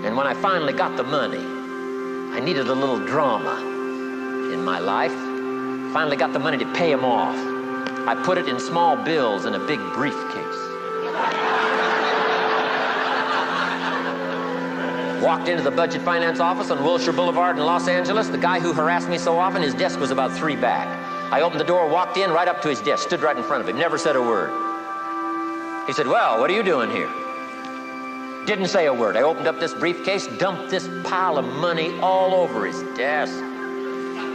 And when I finally got the money, I needed a little drama in my life. Finally got the money to pay him off. I put it in small bills in a big briefcase. Walked into the budget finance office on Wilshire Boulevard in Los Angeles. The guy who harassed me so often, his desk was about 3 back. I opened the door, walked in, right up to his desk, stood right in front of him, never said a word. He said, "Well, what are you doing here?" Didn't say a word. I opened up this briefcase, dumped this pile of money all over his desk.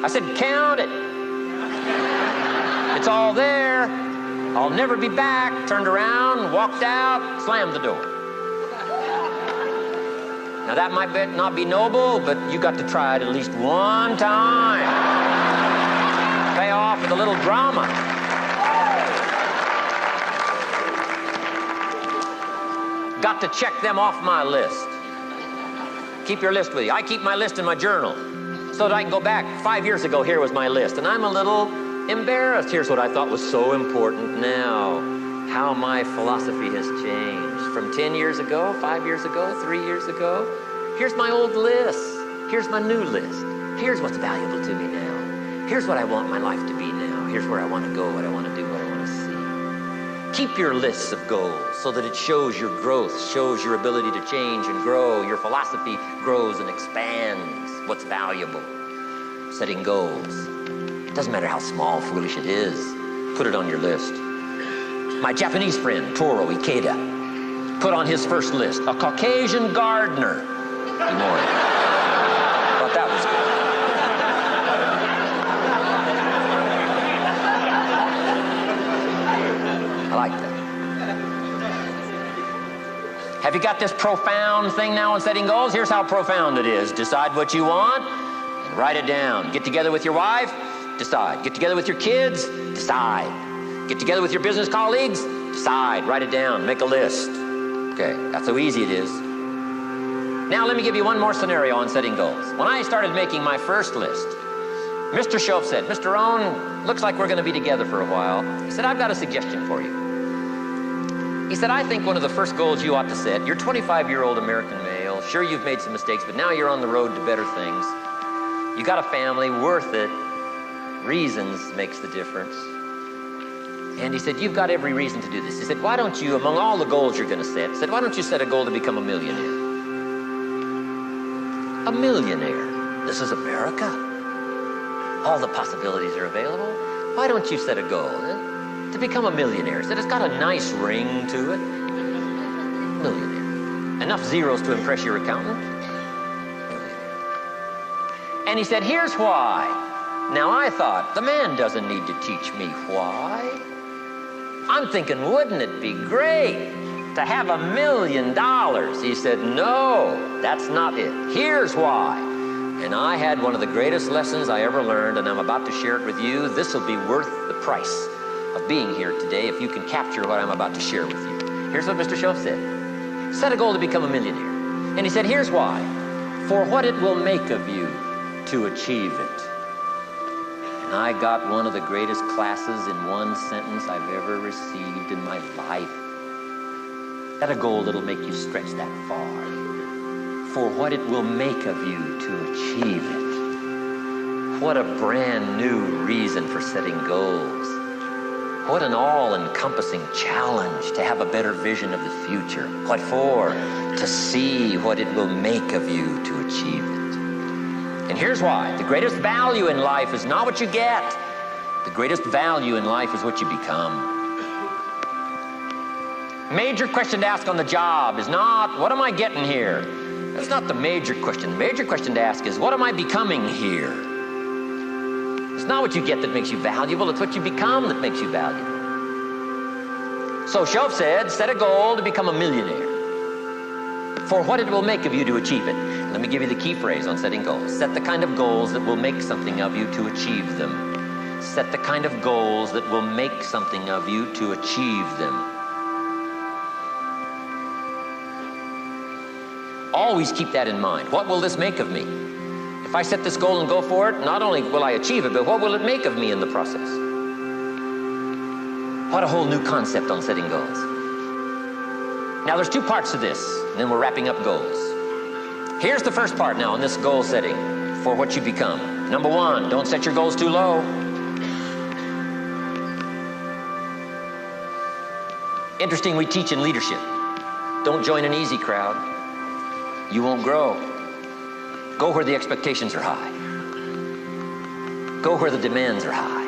I said, "Count it. It's all there. I'll never be back." Turned around, walked out, slammed the door. Now that might not be noble, but you got to try it at least one time. Pay off with a little drama. Got to check them off my list. Keep your list with you. I keep my list in my journal so that I can go back 5 years ago. Here was my list, and I'm a little embarrassed. Here's what I thought was so important now. How my philosophy has changed from 10 years ago, 5 years ago, 3 years ago. Here's my old list. Here's my new list. Here's what's valuable to me now. Here's what I want my life to be now. Here's where I want to go, what I want to do, what I want to see. Keep your lists of goals so that it shows your growth, shows your ability to change and grow. Your philosophy grows and expands what's valuable. Setting goals. It doesn't matter how small, foolish it is. Put it on your list. My Japanese friend, Toro Ikeda, put on his first list, a Caucasian gardener. Ignore it. Thought that was good. I like that. Have you got this profound thing now on setting goals? Here's how profound it is. Decide what you want and write it down. Get together with your wife, decide. Get together with your kids, decide. Get together with your business colleagues, decide. Write it down, make a list. Okay, that's how easy it is. Now let me give you one more scenario on setting goals. When I started making my first list, Mr. Shoaff said, "Mr. Rohn, looks like we're going to be together for a while." He said, "I've got a suggestion for you." He said, "I think one of the first goals you ought to set, you're 25-year-old American male, sure you've made some mistakes, but now you're on the road to better things. You got a family, worth it. Reasons makes the difference." And he said, "You've got every reason to do this." He said, "Why don't you, among all the goals you're going to set, why don't you set a goal to become a millionaire?" A millionaire. This is America. All the possibilities are available. Why don't you set a goal to become a millionaire? He said, "It's got a nice ring to it." Millionaire. Enough zeros to impress your accountant? Millionaire. And he said, "Here's why." Now I thought, the man doesn't need to teach me why. I'm thinking, wouldn't it be great to have $1 million? He said, "No, that's not it. Here's why." And I had one of the greatest lessons I ever learned, and I'm about to share it with you. This will be worth the price of being here today if you can capture what I'm about to share with you. Here's what Mr. Shoaff said. Set a goal to become a millionaire. And he said, here's why. For what it will make of you to achieve it. And I got one of the greatest classes in one sentence I've ever received in my life. Set a goal that'll make you stretch that far. For what it will make of you to achieve it. What a brand new reason for setting goals. What an all-encompassing challenge to have a better vision of the future. What for? To see what it will make of you to achieve it. And here's why. The greatest value in life is not what you get. The greatest value in life is what you become. Major question to ask on the job is not, what am I getting here? That's not the major question. The major question to ask is, what am I becoming here? It's not what you get that makes you valuable, it's what you become that makes you valuable. So Shoaff said, set a goal to become a millionaire. For what it will make of you to achieve it. Let me give you the key phrase on setting goals. Set the kind of goals that will make something of you to achieve them. Set the kind of goals that will make something of you to achieve them. Always keep that in mind. What will this make of me? If I set this goal and go for it, not only will I achieve it, but what will it make of me in the process? What a whole new concept on setting goals. Now there's two parts to this, and then we're wrapping up goals. Here's the first part now in this goal setting for what you become. Number one, don't set your goals too low. Interesting, we teach in leadership. Don't join an easy crowd. You won't grow. Go where the expectations are high. Go where the demands are high.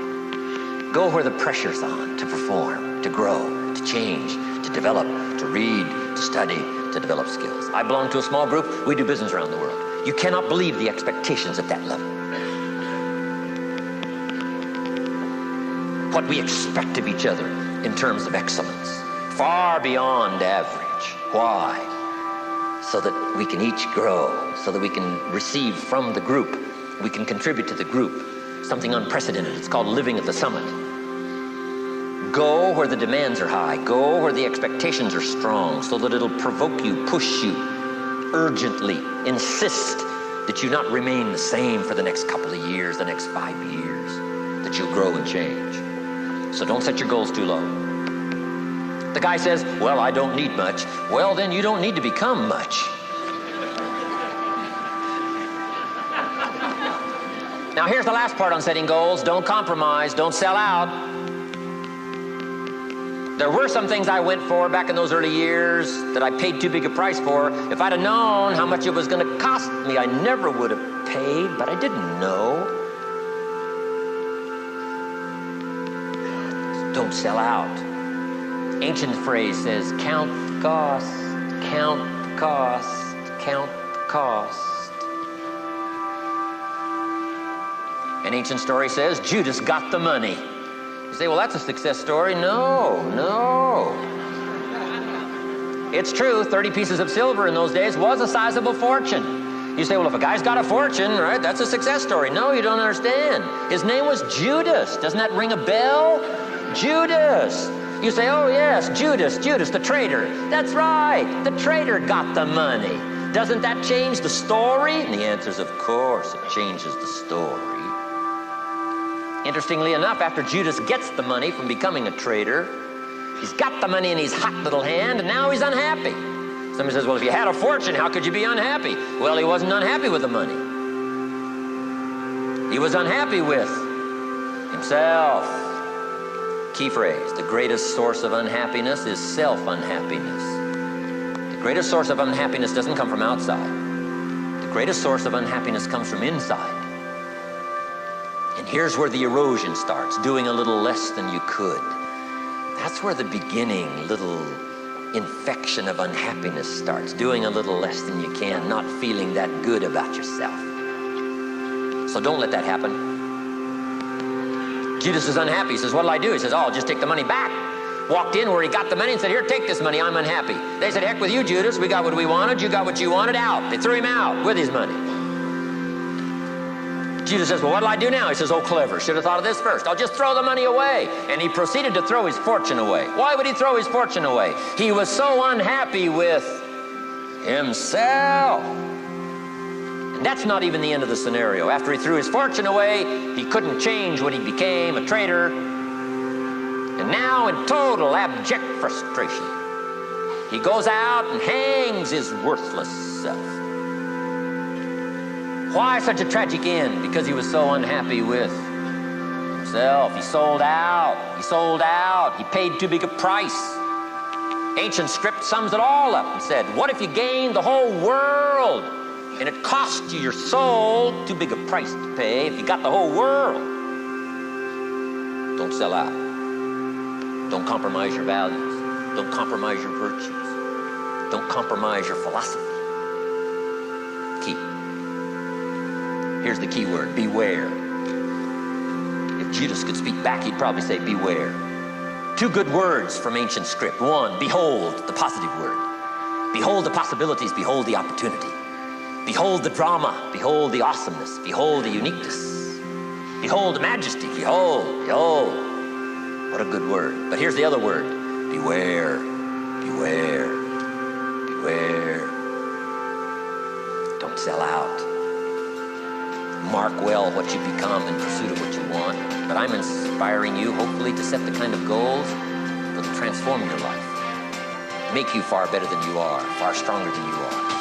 Go where the pressure's on to perform, to grow, to change, to develop, to read, to study, to develop skills. I belong to a small group. We do business around the world. You cannot believe the expectations at that level. What we expect of each other in terms of excellence, far beyond average. Why? So that we can each grow, so that we can receive from the group, we can contribute to the group, something unprecedented. It's called living at the summit. Go where the demands are high. Go where the expectations are strong, so that it'll provoke you, push you, urgently insist that you not remain the same for the next couple of years, the next 5 years, that you'll grow and change. So don't set your goals too low. The guy says, well, I don't need much. Well, then you don't need to become much. Now, here's the last part on setting goals. Don't compromise. Don't sell out. There were some things I went for back in those early years that I paid too big a price for. If I'd have known how much it was going to cost me, I never would have paid, but I didn't know. Don't sell out. Ancient phrase says, count the cost, count the cost, count the cost. An ancient story says, Judas got the money. You say, well, that's a success story. No. It's true, 30 pieces of silver in those days was a sizable fortune. You say, well, if a guy's got a fortune, right, that's a success story. No, you don't understand. His name was Judas. Doesn't that ring a bell? Judas. You say, oh, yes, Judas, the traitor. That's right, the traitor got the money. Doesn't that change the story? And the answer is, of course, it changes the story. Interestingly enough, after Judas gets the money from becoming a traitor, he's got the money in his hot little hand, and now he's unhappy. Somebody says, well, if you had a fortune, how could you be unhappy? Well, he wasn't unhappy with the money. He was unhappy with himself. Key phrase, the greatest source of unhappiness is self-unhappiness. The greatest source of unhappiness doesn't come from outside. The greatest source of unhappiness comes from inside. And here's where the erosion starts, doing a little less than you could. That's where the beginning little infection of unhappiness starts, doing a little less than you can, not feeling that good about yourself. So don't let that happen. Judas is unhappy. He says, what'll I do? He says, oh, I'll just take the money back. Walked in where he got the money and said, here, take this money, I'm unhappy. They said, heck with you, Judas, we got what we wanted, you got what you wanted, out. They threw him out with his money. Judas says, well, what'll I do now? He says, oh, clever, should have thought of this first. I'll just throw the money away. And he proceeded to throw his fortune away. Why would he throw his fortune away? He was so unhappy with himself. And that's not even the end of the scenario. After he threw his fortune away, he couldn't change when he became a traitor. And now, in total abject frustration, he goes out and hangs his worthless self. Why such a tragic end? Because he was so unhappy with himself. He sold out. He paid too big a price. Ancient script sums it all up and said, what if you gained the whole world and it cost you your soul? Too big a price to pay if you got the whole world. Don't sell out. Don't compromise your values. Don't compromise your virtues. Don't compromise your philosophy. Key. Here's the key word, beware. If Judas could speak back, he'd probably say beware. Two good words from ancient script. One, behold, the positive word. Behold the possibilities, behold the opportunity. Behold the drama, behold the awesomeness, behold the uniqueness. Behold the majesty, behold. What a good word. But here's the other word, beware, beware, beware. Don't sell out. Mark well what you become in pursuit of what you want. But I'm inspiring you, hopefully, to set the kind of goals that will transform your life. Make you far better than you are, far stronger than you are.